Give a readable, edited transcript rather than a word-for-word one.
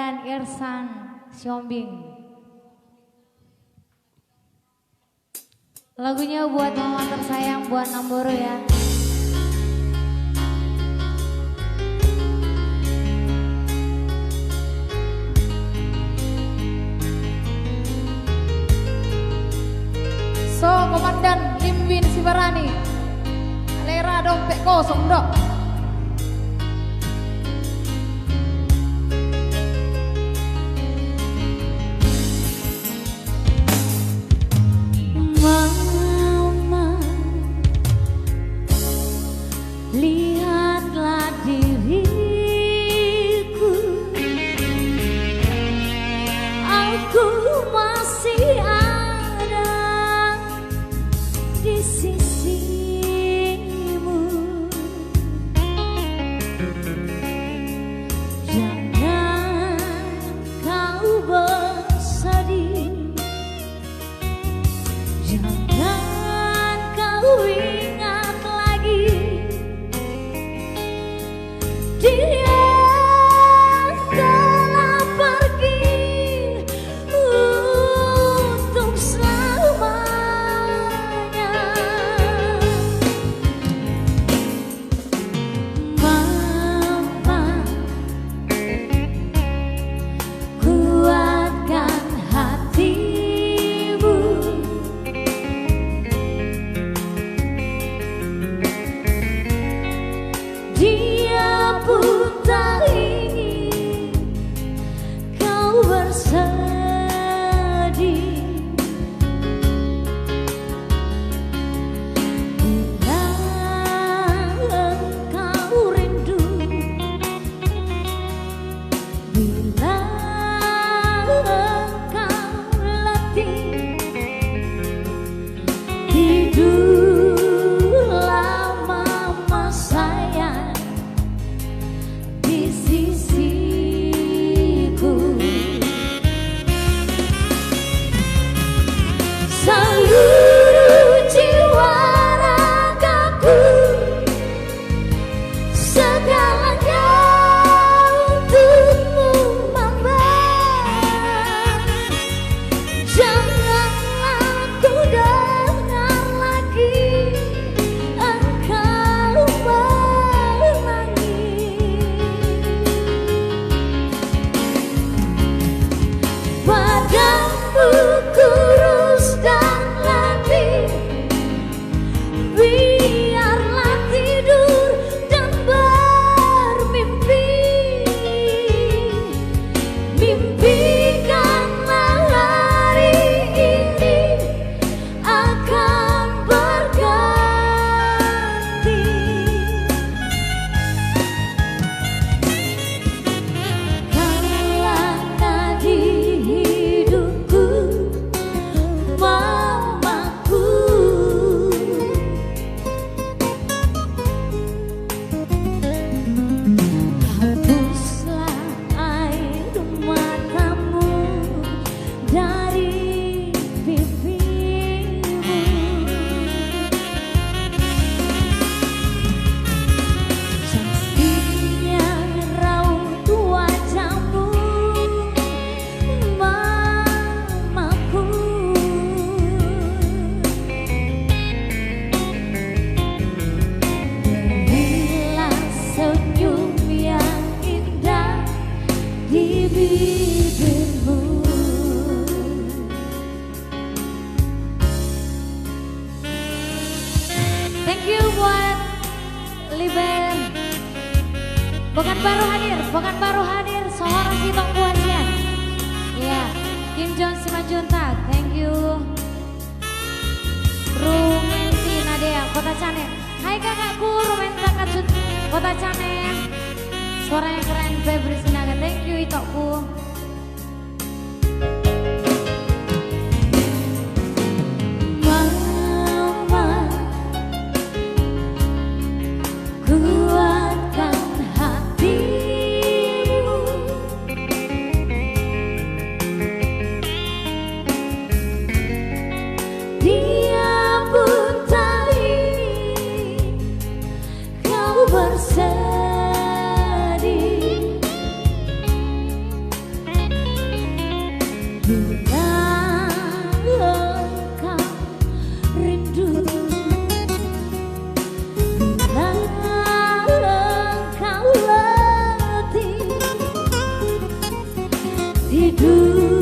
dan Irsan Siombing. Lagunya buat mama tersayang, buat Namboro ya. So, Komandan Limbin Sibarani, Alera dompet kosong dok. Mama, lihatlah diriku, aku masih ada di sisimu. Jangan kau bersedih, jangan kau ingat lagi dia telah pergi untuk selamanya. Mama, kuatkan hatimu, dia pun tak ingin kau bersedih. Bila engkau rindu, bila engkau letih, tidurlah mama sayang di sisiku. Seluruh jiwa ragaku, segalanya untukmu mama. Janganlah ku dengar lagi engkau menangis. Badanmu kurus dan letih, biarlah tidur dan bermimpi. Mimpikanlah hari ini akan berganti. Kaulah nadi hidupku, mamaku. Hapuslah air matamu dari pipimu. Cantiknya raut wajahmu, mamaku. Berilah senyum yang indah di bibirmu. Thank you buat Liben. Bukan baru hadir, seorang kita puasnya. Iya, Kim Jong Simanjuntak, thank you. Rumenti Nadia, Kota Cane. Hai kakakku, Rumenta Kacut, Kota Cane. Suaranya keren, Febri Sinaga, thank you itokku. Mama, kuatkan hatimu, dia pun tak ingin kau bersedih. Bila engkau rindu, bila engkau letih, tidur